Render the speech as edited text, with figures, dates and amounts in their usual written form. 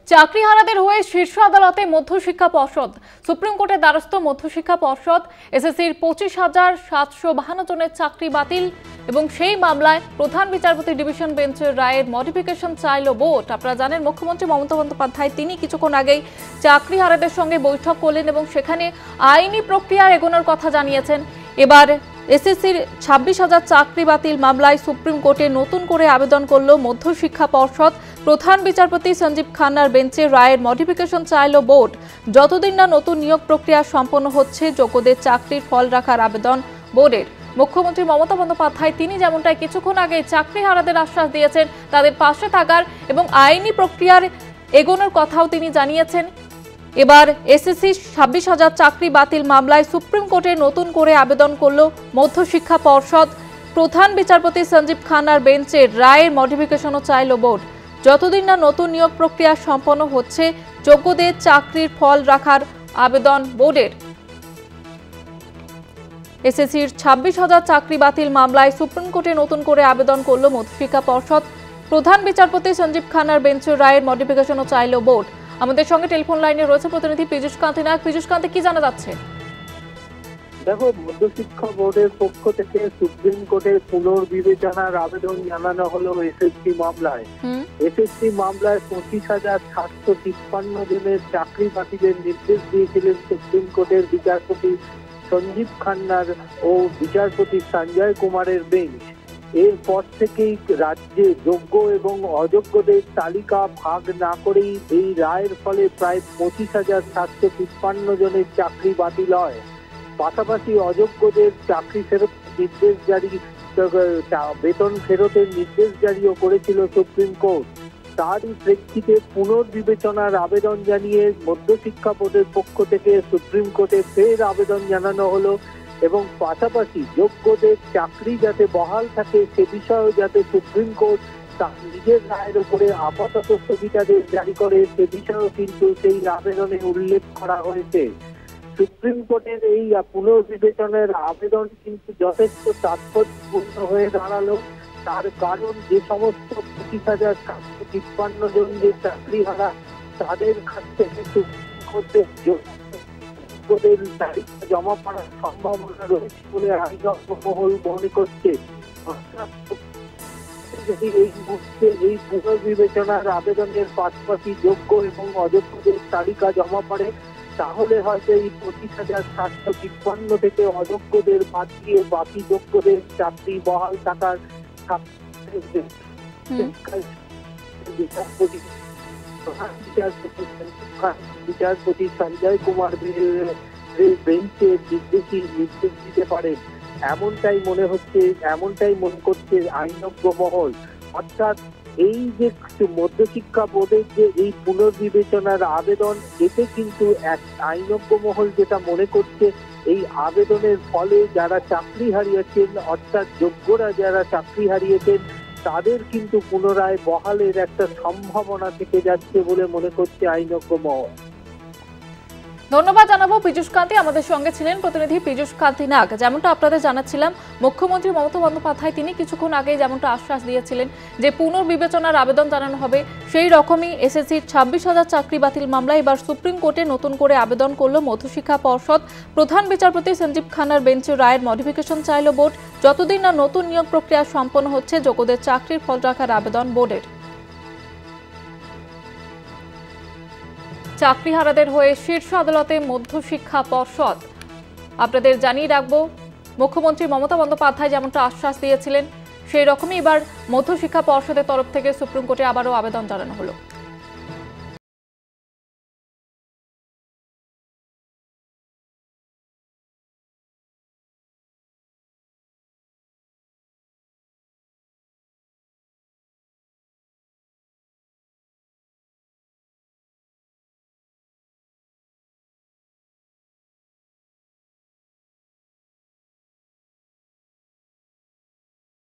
চাকরিহারাদের হয়ে শীর্ষ আদালতে মধ্যশিক্ষা পর্ষদ। সুপ্রিম কোর্টের দ্বারস্থ মধ্যশিক্ষা পর্ষদ এসএসসির 25,752 জনের চাকরি বাতিল এবং সেই মামলায় প্রধান বিচারপতি ডিভিশন বেঞ্চের রায়ের মডিফিকেশন চাইল বোর্ড। আপনারা জানেন মুখ্যমন্ত্রী মমতা বন্দ্যোপাধ্যায় তিনি কিছুক্ষণ আগেই চাকরিহারাদের সঙ্গে বৈঠক করলেন এবং সেখানে আইনি প্রক্রিয়া এগোনোর কথা জানিয়েছেন। এবার এসএসসির 26,000 চাকরি বাতিল মামলায় সুপ্রিম কোর্টে নতুন করে আবেদন করল মধ্যশিক্ষা পর্ষদ। প্রধান বিচারপতি সঞ্জীব খান্নার বেঞ্চে রায়ের মডিফিকেশন চাইল বোর্ড। যতদিন না নতুন নিয়োগ প্রক্রিয়া সম্পন্ন হচ্ছে যোগ্যদের চাকরির ফল রাখার আবেদন বোর্ডের। মুখ্যমন্ত্রী মমতা বন্দ্যোপাধ্যায় তিনি যেমনটাই কিছুক্ষণ আগে চাকরিহারাদের আশ্বাস দিয়েছেন তাদের পাশে থাকার এবং আইনি প্রক্রিয়ার এগোনোর কথাও তিনি জানিয়েছেন। এবার এসএসসি 26,000 চাকরি বাতিল মামলায় সুপ্রিম কোর্টে নতুন করে আবেদন করল মধ্যশিক্ষা পর্ষদ। প্রধান বিচারপতি সঞ্জীব খান্নার বেঞ্চের রায়ের মডিফিকেশনও চাইল বোর্ড। যতদিন না নতুন নিয়োগ প্রক্রিয়া সম্পন্ন হচ্ছে যোগ্যদের চাকরির ফল রাখার আবেদন বোর্ডের। এসএসসির 26,000 চাকরি বাতিল মামলায় সুপ্রিম কোর্টে নতুন করে আবেদন করল মধ্যশিক্ষা পর্ষদ। প্রধান বিচারপতি সঞ্জীব খান্নার বেঞ্চের রায়ের মডিফিকেশনও চাইল বোর্ড। আমাদের সঙ্গে টেলিফোন লাইনে রয়েছে প্রতিনিধি পীযূষ কান্তি নাগ। পীযূষ কান্তি, কি জানা যাচ্ছে? দেখো, মধ্যশিক্ষা বোর্ডের পক্ষ থেকে সুপ্রিম কোর্টের পুনর্বিবেচনার আবেদন জানানো হলো এসএসসি মামলায়। এসএসসি মামলায় 25,753 জনের চাকরি বাতিলের নির্দেশ দিয়েছিলেন সুপ্রিম কোর্টের বিচারপতি সঞ্জীব খান্নার ও বিচারপতি সঞ্জয় কুমারের বেঞ্চ। এরপর থেকেই রাজ্যে যোগ্য এবং অযোগ্যদের তালিকা ভাগ না করেই এই রায়ের ফলে প্রায় 25,753 জনের চাকরি বাতিল হয়। পাশাপাশি অযোগ্যদের চাকরি ফেরত নির্দেশ জারি, বেতন ফেরতের নির্দেশ জারিও করেছিল সুপ্রিম কোর্ট। তারই প্রেক্ষিতে পুনর্বিবেচনার আবেদন জানিয়ে মধ্যশিক্ষা বোর্ডের পক্ষ থেকে সুপ্রিম কোর্টে ফের আবেদন জানানো হলো এবং পাশাপাশি যোগ্যদের চাকরি যাতে বহাল থাকে সে বিষয়েও যাতে সুপ্রিম কোর্ট তার নিজের রায়ের উপরে আপাতত স্থগিতাদেশ জারি করে সে বিষয়েও কিন্তু সেই আবেদনে উল্লেখ করা হয়েছে। সুপ্রিম কোর্টের এই পুনর্বিবেচনার আবেদন কিন্তু যথেষ্ট তাৎপর্যপূর্ণ হয়ে দাঁড়ালো। তার কারণ যে সমস্ত 25,753 জন যে চাকরি হারা তাদের কাছ থেকে সুপ্রিম কোর্টের যোগ্যদের তালিকা জমা পড়ার সম্ভাবনা রয়েছে বলে আইনজ্ঞ মহল মনে করছে। যদি এই মুহূর্তে এই পুনর্বিবেচনার আবেদনের পাশাপাশি যোগ্য এবং অযোগ্যদের তালিকা জমা পড়ে তাহলে হয়তো এই 25,753 থেকে অযোগ্যদের বাদ দিয়ে বাকি যোগ্যদের চাকরি বহাল থাকার বিচারপতি সঞ্জয় কুমার বেঞ্চে নির্দেশ দিতে পারেন এমনটাই মনে হচ্ছে, এমনটাই মনে করছে আইনজ্ঞ মহল। অর্থাৎ এই যে মধ্যশিক্ষা বোর্ডের যে এই পুনর্বিবেচনার আবেদন এতে কিন্তু এক আইনজ্ঞ মহল যেটা মনে করছে এই আবেদনের ফলে যারা চাকরি হারিয়েছেন অর্থাৎ যোগ্যরা যারা চাকরি হারিয়েছেন তাদের কিন্তু পুনরায় বহালের একটা সম্ভাবনা থেকে যাচ্ছে বলে মনে করছে আইনজ্ঞ মহল। ধন্যবাদ জানাবো পীযূষ কান্তি। আমাদের সঙ্গে ছিলেন প্রতিনিধি পীযূষ কান্তি নাগ। যেমনটা আপনাদের জানাচ্ছিলাম মুখ্যমন্ত্রী মমতা বন্দ্যোপাধ্যায় তিনি কিছুক্ষণ আগে যেমনটা আশ্বাস দিয়েছিলেন যে পুনর্বিবেচনার আবেদন জানানো হবে, সেই রকমই এসএসসির 26,000 চাকরি বাতিল মামলায় এবার সুপ্রিম কোর্টে নতুন করে আবেদন করল মধ্যশিক্ষা পর্ষদ। প্রধান বিচারপতি সঞ্জীব খান্নার বেঞ্চের রায়ের মডিফিকেশন চাইল বোর্ড। যতদিন না নতুন নিয়োগ প্রক্রিয়া সম্পন্ন হচ্ছে যোগ্যদের চাকরির ফল রাখার আবেদন বোর্ডের। চাকরিহারাদের হয়ে শীর্ষ আদালতে মধ্যশিক্ষা পর্ষদ। আপনাদের জানিয়ে রাখবো মুখ্যমন্ত্রী মমতা বন্দ্যোপাধ্যায় যেমনটা আশ্বাস দিয়েছিলেন সেই রকমই এবার মধ্যশিক্ষা পর্ষদের তরফ থেকে সুপ্রিম কোর্টে আবারও আবেদন জানানো হলো।